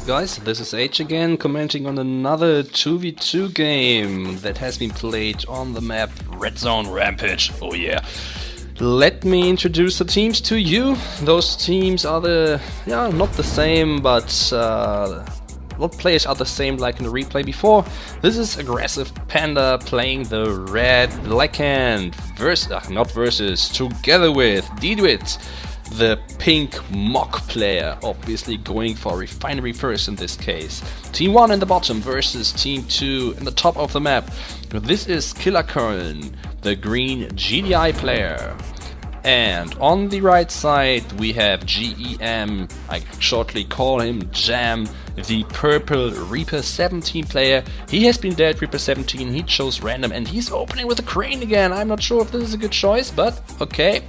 guys, this is H again, commenting on another 2v2 game that has been played on the map Redzone Rampage. Oh yeah. Let me introduce the teams to you. Those teams are not the same, but what players are the same like in the replay before. This is Agr3ssivePanda playing the red blackhand together with ddiut, the pink MOK player, obviously going for refinery first in this case. Team 1 in the bottom versus Team 2 in the top of the map. This is Killer-Koeln, the green GDI player. And on the right side we have G.E.M, I shortly call him G.E.M, the purple R17 player. He has been dead, R17, he chose random and he's opening with a crane again. I'm not sure if this is a good choice, but okay.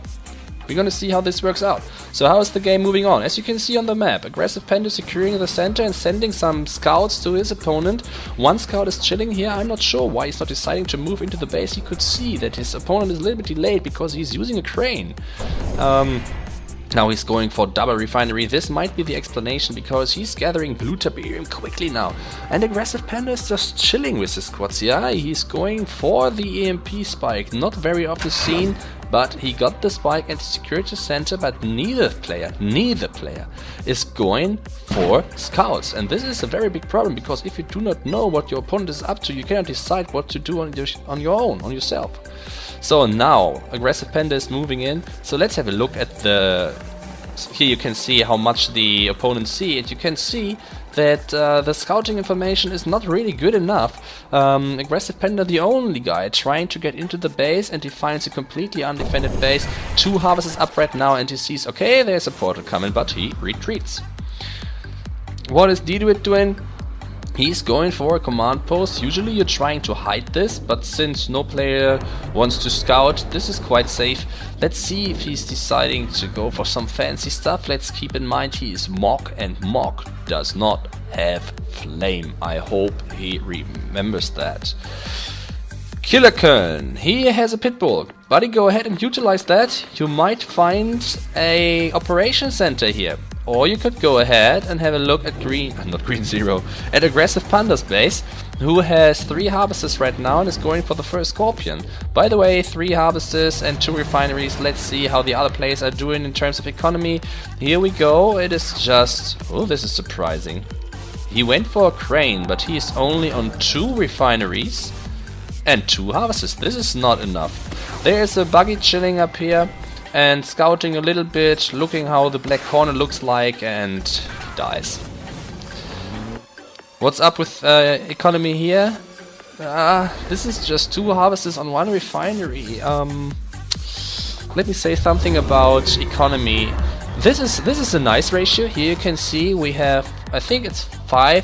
We're gonna see how this works out. So how is the game moving on? As you can see on the map, Agr3ssivePanda securing the center and sending some scouts to his opponent. One scout is chilling here. I'm not sure why he's not deciding to move into the base. He could see that his opponent is a little bit delayed because he's using a crane. Now he's going for double refinery. This might be the explanation because he's gathering blue tiberium quickly now. And Agr3ssivePanda is just chilling with his squads. Yeah, he's going for the EMP spike. Not very often seen, but he got the spike at the security center, but neither player is going for scouts. And this is a very big problem because if you do not know what your opponent is up to, you cannot decide what to do on yourself. So now Agr3ssivePanda is moving in. So let's have a look at here you can see how much the opponents see, and you can see that the scouting information is not really good enough. Agr3ssivePanda, the only guy trying to get into the base, and he finds a completely undefended base. 2 harvests up right now and he sees, okay, there's a portal coming, but he retreats. What is ddiut doing? He's going for a command post. Usually you're trying to hide this, but since no player wants to scout, this is quite safe. Let's see if he's deciding to go for some fancy stuff. Let's keep in mind he is MOK, and MOK does not have flame. I hope he remembers that. Killer-Koeln, he has a pitbull. Buddy, go ahead and utilize that. You might find a operation center here. Or you could go ahead and have a look at at Agr3ssivePanda's base, who has 3 harvesters right now and is going for the first scorpion. By the way, 3 harvesters and 2 refineries. Let's see how the other players are doing in terms of economy. Here we go. It is just... oh, this is surprising. He went for a crane, but he is only on 2 refineries and 2 harvesters. This is not enough. There is a buggy chilling up here and scouting a little bit, looking how the black corner looks like, and he dies. What's up with economy here? This is just 2 harvesters on 1 refinery. Let me say something about economy. This is a nice ratio. Here you can see we have, I think it's 4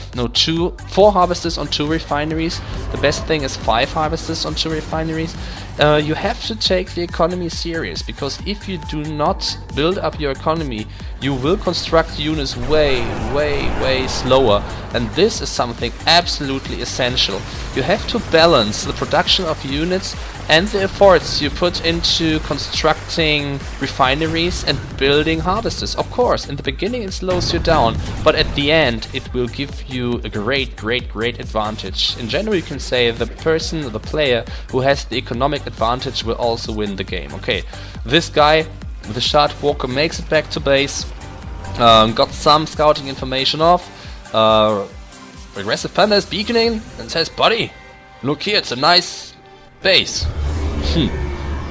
harvesters on 2 refineries. The best thing is 5 harvesters on 2 refineries. You have to take the economy serious, because if you do not build up your economy, you will construct units way slower, and this is something absolutely essential. You have to balance the production of units and the efforts you put into constructing refineries and building harvesters. Of course, in the beginning it slows you down, but at the end it will give you a great advantage. In general, you can say the player who has the economic advantage will also win the game. Okay, this guy, the Shard Walker, makes it back to base, got some scouting information off. Agr3ssivePanda is beaconing and says, buddy, look here, it's a nice base.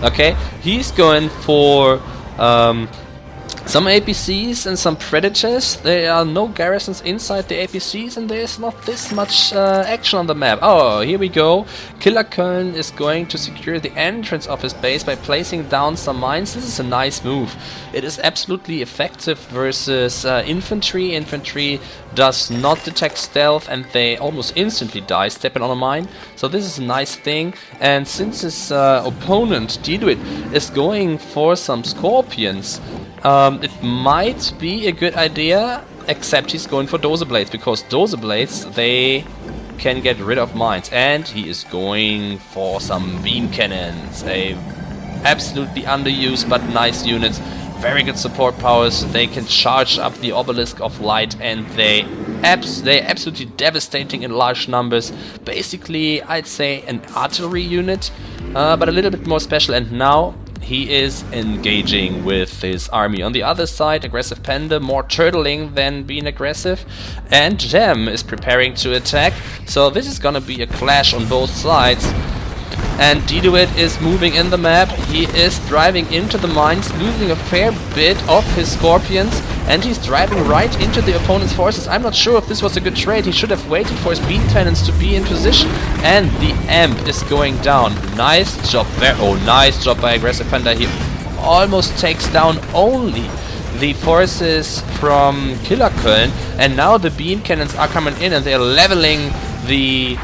Okay, he's going for some APCs and some predators. There are no garrisons inside the APCs and there's not this much action on the map. Oh, here we go. Killer-Koeln is going to secure the entrance of his base by placing down some mines. This is a nice move. It is absolutely effective versus infantry. Infantry does not detect stealth and they almost instantly die stepping on a mine. So this is a nice thing. And since his opponent, ddiut, is going for some scorpions, it might be a good idea, except he's going for dozer blades, because dozer blades, they can get rid of mines, and he is going for some beam cannons, absolutely underused but nice units. very good support powers. They can charge up the Obelisk of Light, and they're absolutely devastating in large numbers. Basically, I'd say an artillery unit, but a little bit more special. And now he is engaging with his army. On the other side, Agr3ssivePanda more turtling than being aggressive, and G.E.M is preparing to attack. So this is gonna be a clash on both sides. And ddiut is moving in the map. He is driving into the mines, losing a fair bit of his Scorpions, and he's driving right into the opponent's forces. I'm not sure if this was a good trade. He should have waited for his beam cannons to be in position. And the amp is going down. Nice job there. Oh, nice job by Agr3ssivePanda. He almost takes down only the forces from Killer-Koeln, and now the beam cannons are coming in and they're leveling the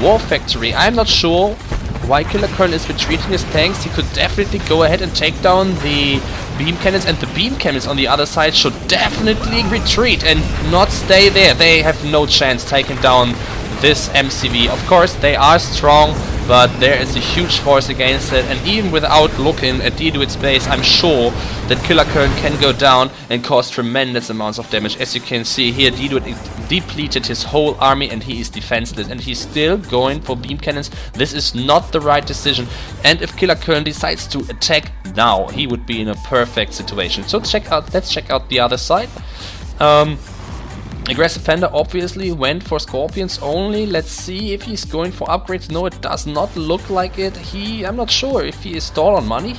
war factory. I'm not sure why Killer-Koeln is retreating his tanks. He could definitely go ahead and take down the beam cannons, and the beam cannons on the other side should definitely retreat and not stay there. They have no chance taking down this MCV. Of course, they are strong, but there is a huge force against it, and even without looking at ddiut's base, I'm sure that Killer-Koeln can go down and cause tremendous amounts of damage. As you can see here, ddiut depleted his whole army and he is defenseless, and he's still going for beam cannons. This is not the right decision, and if Killer-Koeln decides to attack now, he would be in a perfect situation. So let's check out the other side. Agr3ssivePanda obviously went for Scorpions only. Let's see if he's going for upgrades. No, it does not look like it. I'm not sure if he is stalled on money.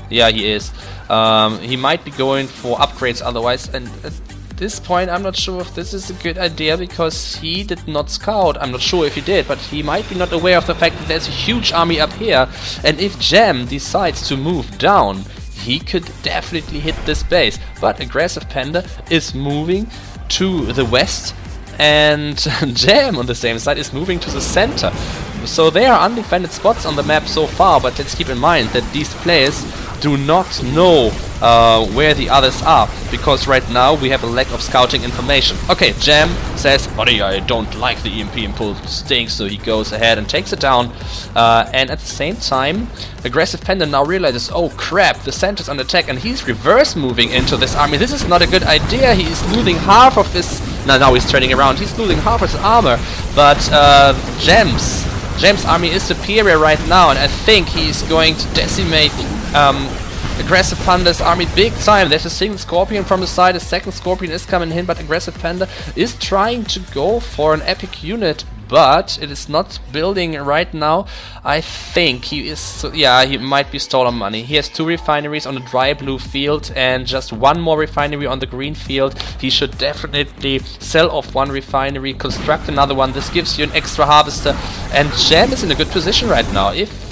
Yeah, he is. He might be going for upgrades otherwise, and at this point I'm not sure if this is a good idea because he did not scout. I'm not sure if he did, but he might be not aware of the fact that there's a huge army up here, and if G.E.M decides to move down, he could definitely hit this base. But Agr3ssivePanda is moving to the west, and G.E.M on the same side is moving to the center. So they are undefended spots on the map so far, but let's keep in mind that these players do not know where the others are, because right now we have a lack of scouting information. Okay, G.E.M says, buddy, I don't like the EMP impulse, stinks, so he goes ahead and takes it down. And at the same time, Agr3ssivePanda now realizes, oh crap, the center's under attack, and he's reverse moving into this army. This is not a good idea. He's losing half of his... Now he's turning around. He's losing half of his armor, but G.E.M's army is superior right now, and I think he's going to decimate Agr3ssivePanda's army big time. There's a single Scorpion from the side, a second Scorpion is coming in, but Agr3ssivePanda is trying to go for an epic unit, but it is not building right now. I think he is, yeah, he might be stalled on money. He has 2 refineries on the dry blue field and just 1 more refinery on the green field. He should definitely sell off 1 refinery, construct another one. This gives you an extra harvester, and G.E.M is in a good position right now. If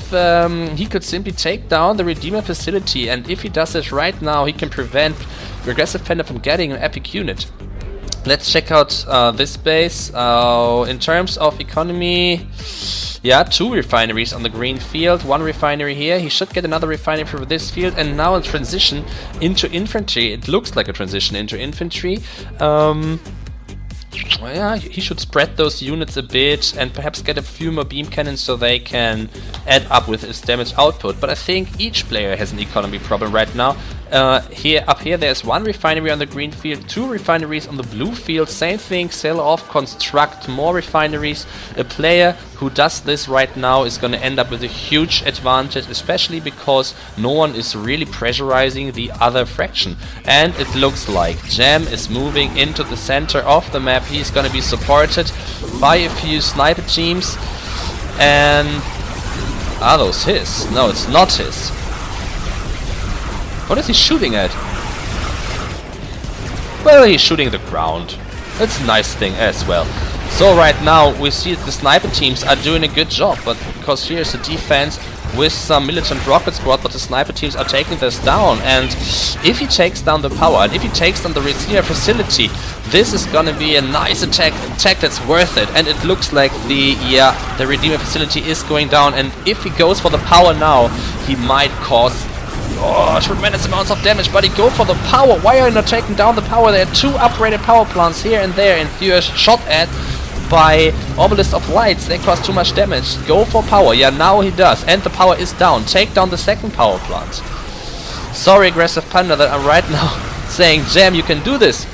he could simply take down the Redeemer facility, and if he does this right now, he can prevent Agr3ssivePanda from getting an epic unit. Let's check out this base. In terms of economy, yeah, 2 refineries on the green field, 1 refinery here. He should get another refinery for this field, and now a transition into infantry. It looks like a transition into infantry. Yeah, he should spread those units a bit and perhaps get a few more beam cannons so they can add up with his damage output. But I think each player has an economy problem right now. Up here there's 1 refinery on the green field, 2 refineries on the blue field. Same thing, sell off, construct more refineries. A player who does this right now is going to end up with a huge advantage, especially because no one is really pressurizing the other fraction. And it looks like G.E.M is moving into the center of the map. He's going to be supported by a few sniper teams. And are those his? No, it's not his. What is he shooting at? Well, he's shooting the ground. That's a nice thing as well. So right now we see that the sniper teams are doing a good job, but because here's a defense with some militant rocket squad, but the sniper teams are taking this down, and if he takes down the power, and if he takes down the Redeemer facility, this is gonna be a nice attack that's worth it. And it looks like the Redeemer facility is going down, and if he goes for the power now, he might cause tremendous amounts of damage. But he go for the power. Why are you not taking down the power? There are 2 upgraded power plants here and there, and if you're shot at by Obelisk of Lights, they cause too much damage. Go for power. Yeah, now he does, and the power is down. Take down the second power plant. Sorry, Aggressive Panda, that I'm right now saying, G.E.M, you can do this.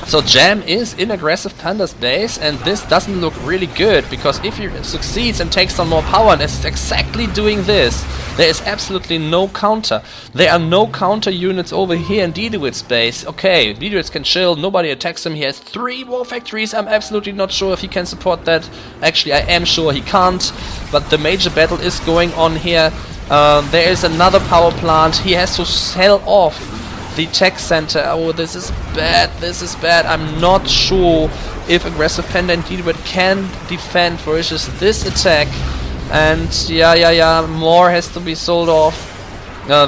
So G.E.M is in Aggressive Panda's base, and this doesn't look really good, because if he succeeds and takes on more power, and is exactly doing this, there is absolutely no counter. There are no counter units over here in ddiut's base. Okay, ddiut can chill, nobody attacks him, he has 3 war factories. I'm absolutely not sure if he can support that. Actually, I am sure he can't, but the major battle is going on here. There is another power plant, he has to sell off the tech center. Oh, this is bad, this is bad. I'm not sure if Aggressive Panda and ddiut can defend versus this attack. And yeah, more has to be sold off.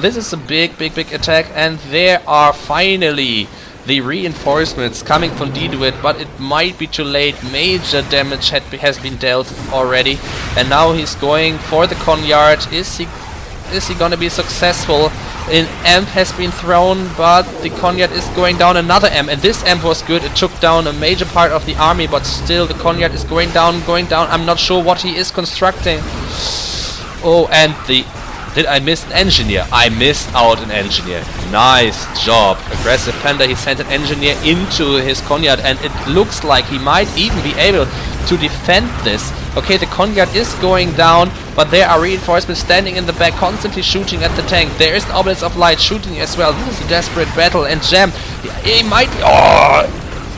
This is a big attack, and there are finally the reinforcements coming from ddiut, but it might be too late. Major damage has been dealt already, and now he's going for the Konyard. Is he gonna be successful? An amp has been thrown, but the Konyard is going down. Another amp, and this amp was good. It took down a major part of the army, but still the Konyard is going down. I'm not sure what he is constructing. Oh, and did I miss an engineer? I missed out an engineer. Nice job, Aggressive Panda. He sent an engineer into his Konyard, and it looks like he might even be able to defend this. Okay, the Konyard is going down, but there are reinforcements standing in the back, constantly shooting at the tank. There is an Obelisk of Light shooting as well. This is a desperate battle, and G.E.M, he might be... Oh!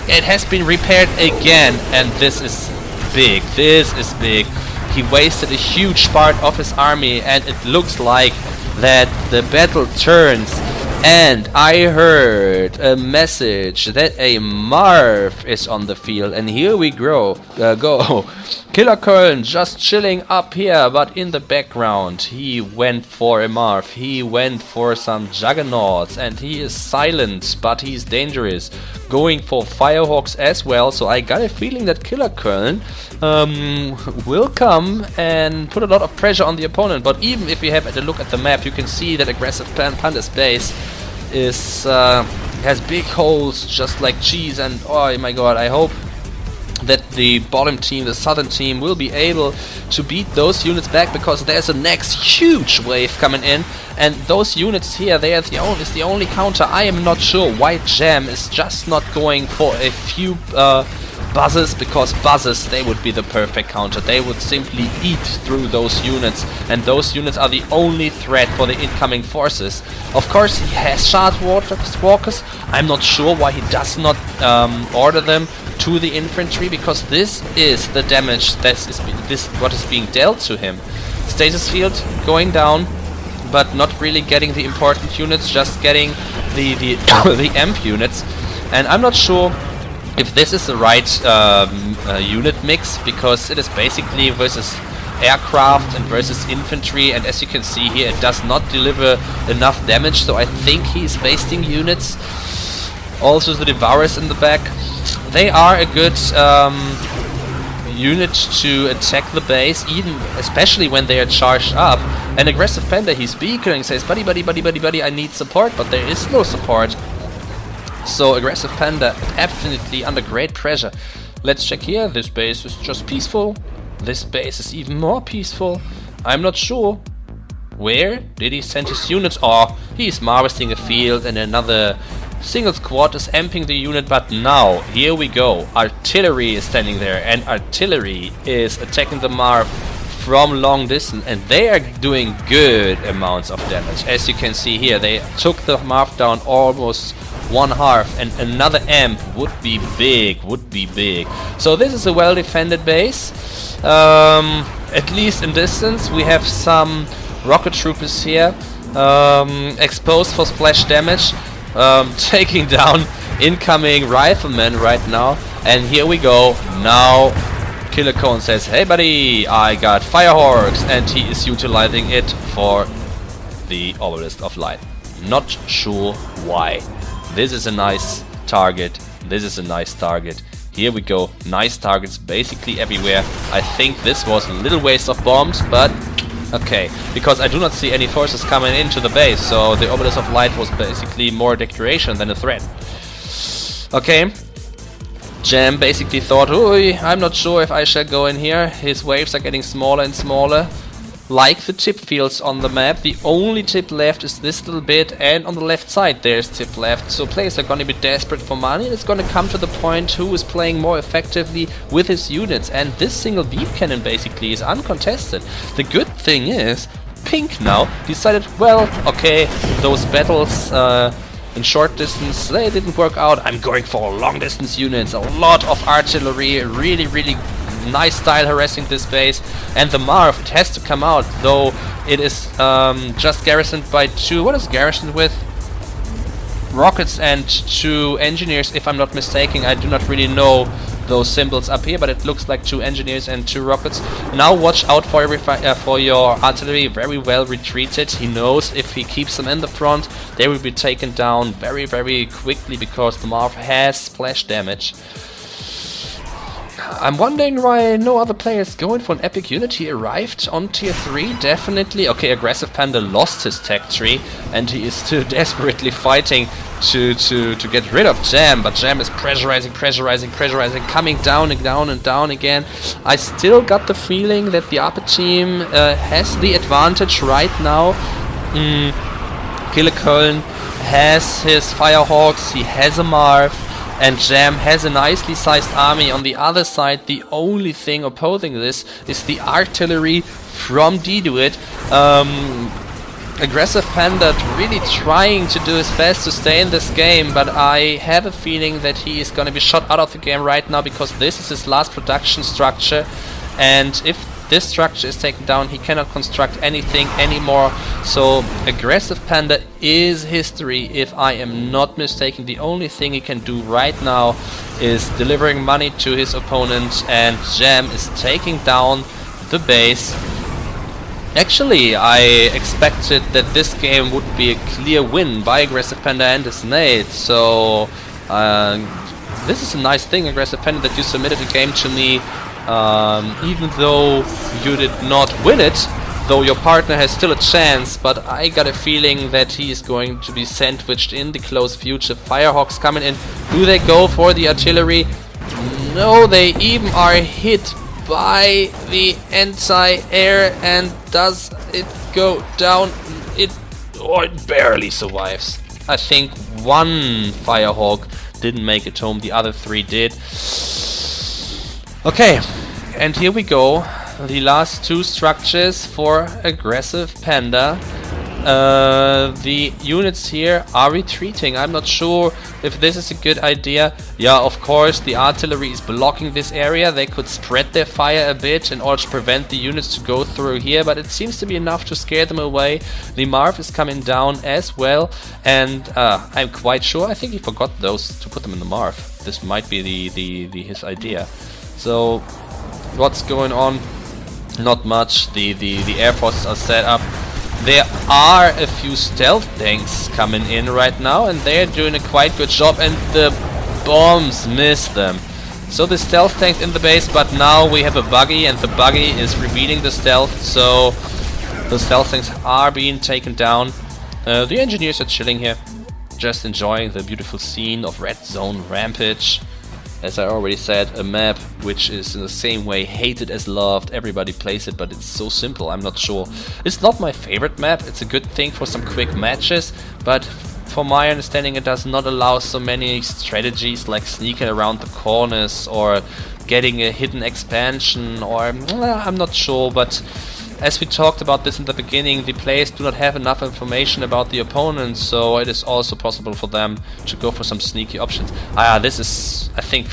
It has been repaired again, and this is big. This is big. He wasted a huge part of his army, and it looks like that the battle turns. And I heard a message that a Marv is on the field, and here we go. Killer-Koeln just chilling up here, but in the background he went for a Marv. He went for some Juggernauts, and he is silent, but he's dangerous. Going for Firehawks as well, so I got a feeling that Killer-Koeln will come and put a lot of pressure on the opponent. But even if we have a look at the map, you can see that Aggressive Panda's base is has big holes just like cheese, and oh my god, I hope that the bottom team, the southern team, will be able to beat those units back, because there's a next huge wave coming in, and those units here, they are the only counter. I am not sure why G.E.M is just not going for a few buzzers, because buzzers, they would be the perfect counter. They would simply eat through those units, and those units are the only threat for the incoming forces. Of course, he has charge walkers. I'm not sure why he does not order them to the infantry, because this is the damage what is being dealt to him. Status field going down, but not really getting the important units, just getting the amp units. And I'm not sure if this is the right unit mix, because it is basically versus aircraft and versus infantry, and as you can see here, it does not deliver enough damage, so I think he's wasting units. Also the Devourers in the back, they are a good unit to attack the base, even especially when they are charged up. And Aggressive Panda, he's beaconing, says buddy, I need support, but there is no support. So Aggressive Panda definitely under great pressure. Let's check here. This base is just peaceful. This base is even more peaceful. I'm not sure. Where did he send his units? Oh, he's harvesting a field, and another single squad is amping the unit. But now, here we go. Artillery is standing there, and artillery is attacking the Marv from long distance, and they are doing good amounts of damage. As you can see here, they took the Marv down almost one half, and another amp would be big, So this is a well defended base, at least in distance. We have some rocket troopers here, exposed for splash damage, taking down incoming riflemen right now. And here we go. Now Killer-Koeln says, hey buddy, I got Firehawks, and he is utilizing it for the Obelisk of Light. Not sure why. This is a nice target. This is a nice target. Here we go. Nice targets basically everywhere. I think this was a little waste of bombs, but okay. Because I do not see any forces coming into the base, so the Obelisk of Light was basically more a decoration than a threat. Okay. G.E.M basically thought, "Ooh, I'm not sure if I shall go in here." His waves are getting smaller and smaller. like the tip fields on the map. The only tip left is this little bit, and on the left side there's tip left. So players are going to be desperate for money, and it's going to come to the point who is playing more effectively with his units. And this single beam cannon basically is uncontested. The good thing is, Pink now decided, well, okay, those battles in short distance, they didn't work out. I'm going for long distance units, a lot of artillery, really nice style harassing this base. And the Marv, it has to come out, though it is just garrisoned by 2, what is garrisoned with? Rockets and 2 engineers, if I'm not mistaken. I do not really know those symbols up here, but it looks like 2 engineers and 2 rockets. Now watch out for your artillery, very well retreated. He knows if he keeps them in the front, they will be taken down very quickly because the Marv has splash damage. I'm wondering why no other players going for an epic unit. He arrived on tier 3, definitely. Okay, Agr3ssivePanda lost his tech tree, and he is still desperately fighting to get rid of G.E.M, but G.E.M is pressurizing, coming down and down again. I still got the feeling that the upper team has the advantage right now. Killer-Koeln has his Firehawks, he has a Marv, and G.E.M has a nicely sized army. On the other side, the only thing opposing this is the artillery from ddiut. Agr3ssivePanda really trying to do his best to stay in this game, but I have a feeling that he is going to be shot out of the game right now because this is his last production structure, and if this structure is taken down, he cannot construct anything anymore. So Agr3ssivePanda is history, if I am not mistaken. The only thing he can do right now is delivering money to his opponent, and G.E.M is taking down the base. Actually, I expected that this game would be a clear win by Agr3ssivePanda and his nade. So this is a nice thing, Agr3ssivePanda, that you submitted a game to me. Even though you did not win it, though your partner has still a chance, but I got a feeling that he is going to be sandwiched in the close future. Firehawks coming in. Do they go for the artillery? No, they even are hit by the anti-air, and does it go down? It barely survives. I think one Firehawk didn't make it home, the other 3 did. Okay, and here we go. The last 2 structures for Agr3ssivePanda. The units here are retreating. I'm not sure if this is a good idea. Yeah, of course, the artillery is blocking this area. They could spread their fire a bit in order to prevent the units to go through here, but it seems to be enough to scare them away. The Marv is coming down as well, and I'm quite sure, I think he forgot those to put them in the Marv. This might be his idea. So what's going on? Not much. The air forces are set up. There are a few stealth tanks coming in right now, and they're doing a quite good job, and the bombs miss them. So the stealth tanks in the base, but now we have a buggy, and the buggy is revealing the stealth, so the stealth tanks are being taken down. The engineers are chilling here, just enjoying the beautiful scene of Redzone Rampage. As I already said, a map which is in the same way hated as loved. Everybody plays it, but it's so simple, I'm not sure. It's not my favorite map, it's a good thing for some quick matches, but from my understanding it does not allow so many strategies like sneaking around the corners or getting a hidden expansion, or I'm not sure, but as we talked about this in the beginning, the players do not have enough information about the opponent, so it is also possible for them to go for some sneaky options. I think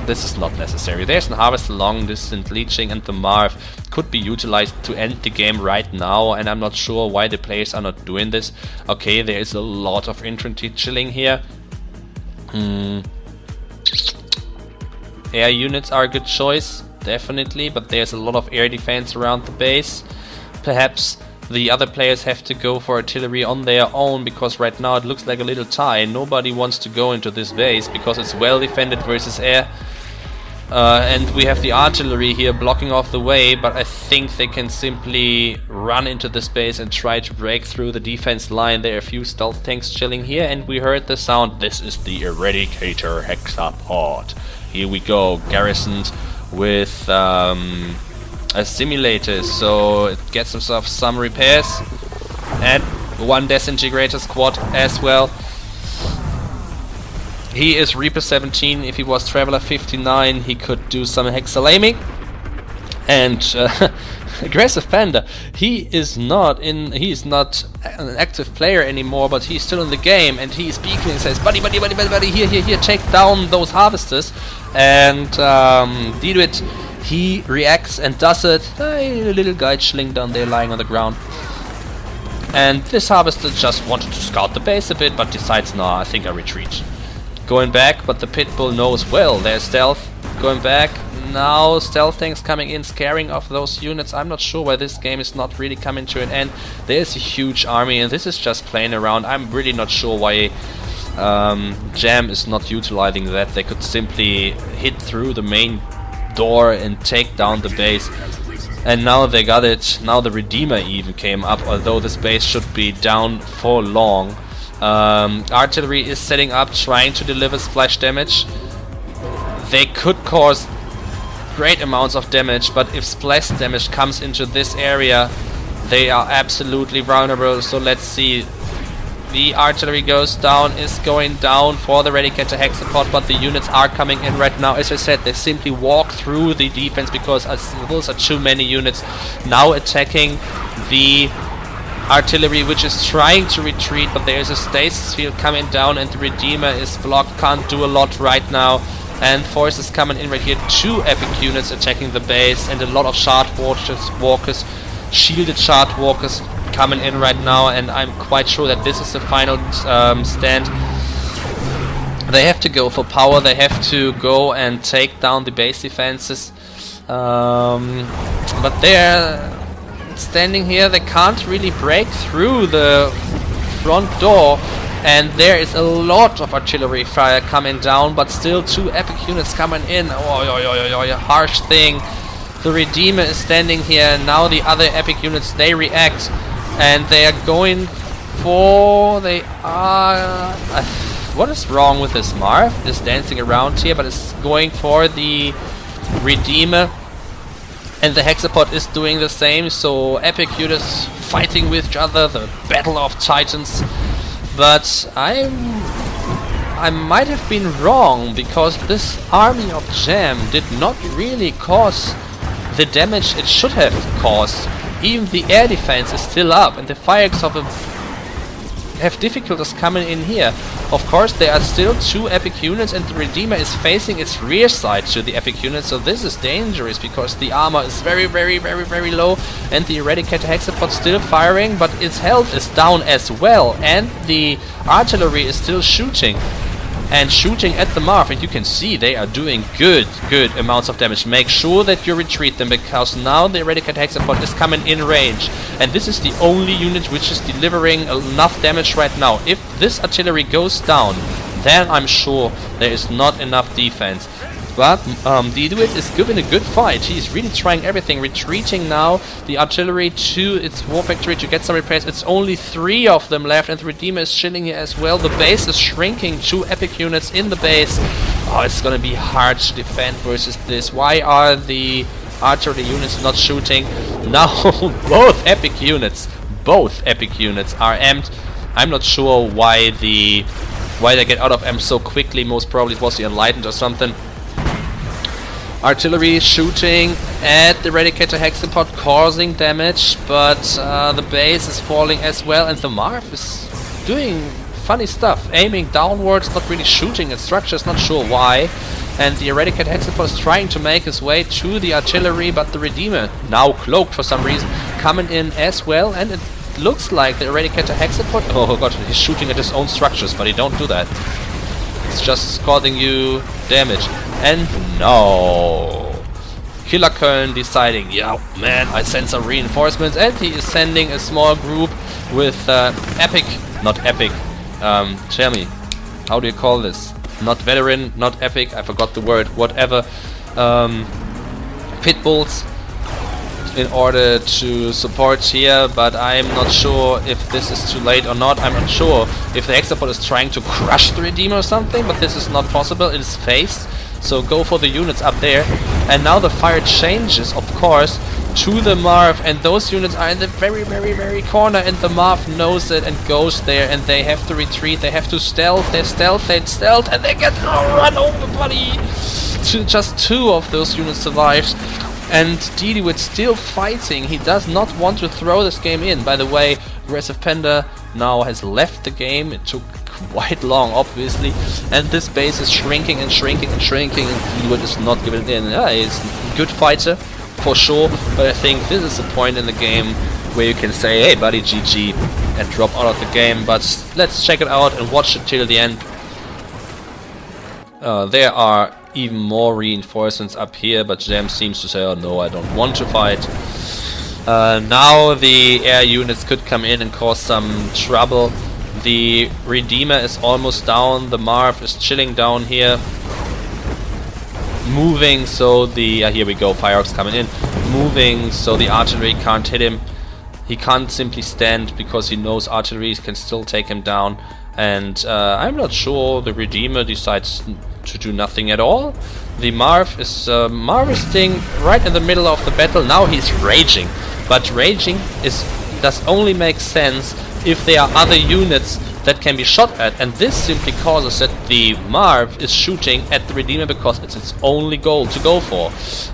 this is not necessary. There's an Harvester long distance leeching, and the Marv could be utilized to end the game right now, and I'm not sure why the players are not doing this. Okay, there is a lot of infantry chilling here. Air units are a good choice, definitely, but there's a lot of air defense around the base. Perhaps the other players have to go for artillery on their own, because right now it looks like a little tie. Nobody wants to go into this base because it's well defended versus air. And we have the artillery here blocking off the way, but I think they can simply run into this base and try to break through the defense line. There are a few stealth tanks chilling here, and we heard the sound. This is the Eradicator Hexapod. Here we go, garrisoned with simulators, so it gets himself some repairs and one disintegrator squad as well. He is Reaper 17. If he was Traveler 59, he could do some hexalaming. And Agr3ssivePanda, he is not an active player anymore, but he's still in the game, and he's speaking and says, buddy, here, take down those harvesters. And ddiut, he reacts and does it. A little guy chilling down there, lying on the ground. And this harvester just wanted to scout the base a bit, but decides, no, I think I retreat. Going back, but the Pitbull knows well, there's stealth. Going back, now stealth tanks coming in, scaring off those units. I'm not sure why this game is not really coming to an end. There's a huge army, and this is just playing around. I'm really not sure why G.E.M is not utilizing that. They could simply hit through the main door and take down the base. And now they got it. Now the Redeemer even came up, although this base should be down for long. Artillery is setting up, trying to deliver splash damage. They could cause great amounts of damage, but if splash damage comes into this area, they are absolutely vulnerable. So let's see. The artillery goes down, is going down for the Eradicator Hexapod, but the units are coming in right now. As I said, they simply walk through the defense because those are too many units now attacking the artillery, which is trying to retreat, but there is a stasis field coming down and the Redeemer is blocked, can't do a lot right now. And forces coming in right here, 2 epic units attacking the base and a lot of shard walkers, shielded shard walkers coming in right now, and I'm quite sure that this is the final stand. They have to go for power, they have to go and take down the base defenses, but they're standing here, they can't really break through the front door, and there is a lot of artillery fire coming down, but still 2 epic units coming in. Oh, harsh thing. The Redeemer is standing here, and now the other epic units, they react, and they are going for... They are... what is wrong with this Marv? It's dancing around here, but it's going for the Redeemer. And the Hexapod is doing the same, so epic units fighting with each other, the Battle of Titans. But I might have been wrong, because this army of G.E.M did not really cause the damage it should have caused. Even the air defense is still up, and the fire exhaust have difficulties coming in here. Of course, there are still 2 epic units, and the Redeemer is facing its rear side to the epic unit, so this is dangerous because the armor is very low, and the Eradicator Hexapod still firing, but its health is down as well, and the artillery is still shooting. And shooting at the Marv, and you can see they are doing good amounts of damage. Make sure that you retreat them, because now the Eradicator Hexapod is coming in range, and this is the only unit which is delivering enough damage right now. If this artillery goes down, then I'm sure there is not enough defense. But ddiut is giving a good fight. He's really trying everything. Retreating now the artillery to its war factory to get some repairs. It's only 3 of them left, and the Redeemer is chilling here as well. The base is shrinking. 2 epic units in the base. Oh, it's gonna be hard to defend versus this. Why are the artillery units not shooting? Now both epic units are amped. I'm not sure why they get out of amp so quickly. Most probably it was the Enlightened or something. Artillery shooting at the Eradicator Hexapod, causing damage, but the base is falling as well, and the Marv is doing funny stuff, aiming downwards, not really shooting at structures, not sure why. And the Eradicator Hexapod is trying to make his way to the artillery, but the Redeemer, now cloaked for some reason, coming in as well, and it looks like the Eradicator Hexapod, oh god, he's shooting at his own structures, but he don't do that. It's just causing you damage. And no! Killer-Koeln deciding, yeah, man, I send some reinforcements, and he is sending a small group with epic, not epic, tell me, how do you call this? Not veteran, not epic, I forgot the word, whatever, pitbulls in order to support here, but I'm not sure if this is too late or not. I'm not sure if the Hexapod is trying to crush the Redeemer or something, but this is not possible. It is phased, so go for the units up there. And now the fire changes, of course, to the Marv, and those units are in the very corner, and the Marv knows it and goes there, and they have to retreat, they have to stealth, they stealth, and they get run over, buddy! Just 2 of those units survived, and ddiut still fighting. He does not want to throw this game in. By the way, Agr3ssivePanda now has left the game. It took quite long, obviously, and this base is shrinking and ddiut is not giving it in. Yeah, he's a good fighter, for sure, but I think this is a point in the game where you can say, hey buddy, GG, and drop out of the game. But let's check it out and watch it till the end. There are even more reinforcements up here, but G.E.M seems to say, oh no, I don't want to fight. Now the air units could come in and cause some trouble. The Redeemer is almost down, the Marv is chilling down here, moving, so the here we go, fireworks coming in, moving, so the artillery can't hit him. He can't simply stand because he knows artillery can still take him down, and I'm not sure the Redeemer decides to do nothing at all. The Marv is harvesting right in the middle of the battle. Now he's raging, but raging does only make sense if there are other units that can be shot at, and this simply causes that the Marv is shooting at the Redeemer because it's its only goal to go for.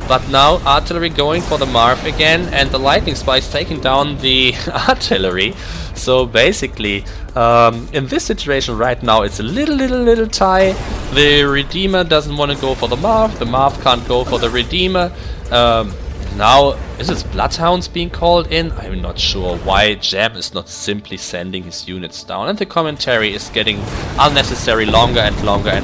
But now artillery going for the Marv again, and the lightning spikes taking down the artillery. So basically, in this situation right now, it's a little tie. The Redeemer doesn't want to go for the Marv can't go for the Redeemer. Now, is it Bloodhounds being called in? I'm not sure why G.E.M is not simply sending his units down, and the commentary is getting unnecessarily longer and longer.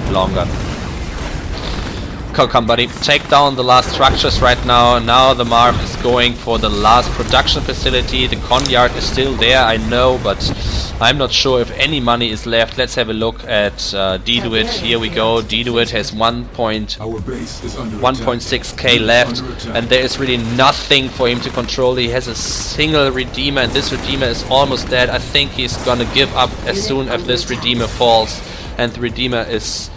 Come buddy, take down the last structures right now. Now the Marv is going for the last production facility. The con yard is still there, I know, but I'm not sure if any money is left. Let's have a look at ddiut. Here we go. ddiut has 1.6k left, and there is really nothing for him to control. He has a single Redeemer, and this Redeemer is almost dead. I think he's gonna give up as soon as this Redeemer falls, and the Redeemer is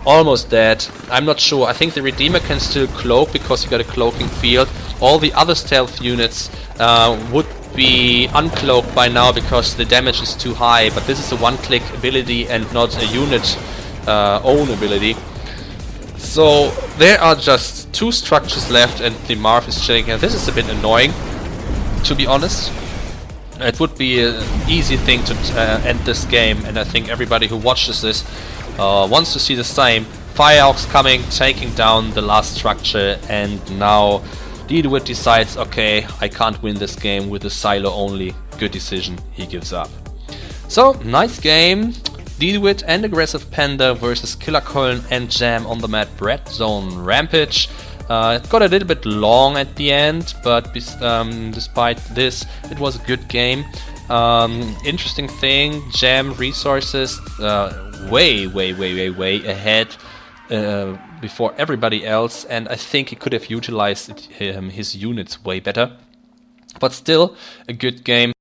almost dead. I'm not sure. I think the Redeemer can still cloak because you got a cloaking field. All the other stealth units would be uncloaked by now because the damage is too high, but this is a one-click ability and not a unit own ability. So there are just 2 structures left, and the Marv is chilling, and this is a bit annoying, to be honest. It would be an easy thing to end this game, and I think everybody who watches this wants to see the same. Fireworks coming, taking down the last structure, and now ddiut decides, okay, I can't win this game with a silo only. Good decision, he gives up. So, nice game. ddiut and Agr3ssivePanda versus Killer-Koeln and G.E.M on the map Redzone Rampage. It got a little bit long at the end, but despite this, it was a good game. Interesting thing, G.E.M resources way ahead before everybody else, and I think he could have utilized his units way better. But still, a good game.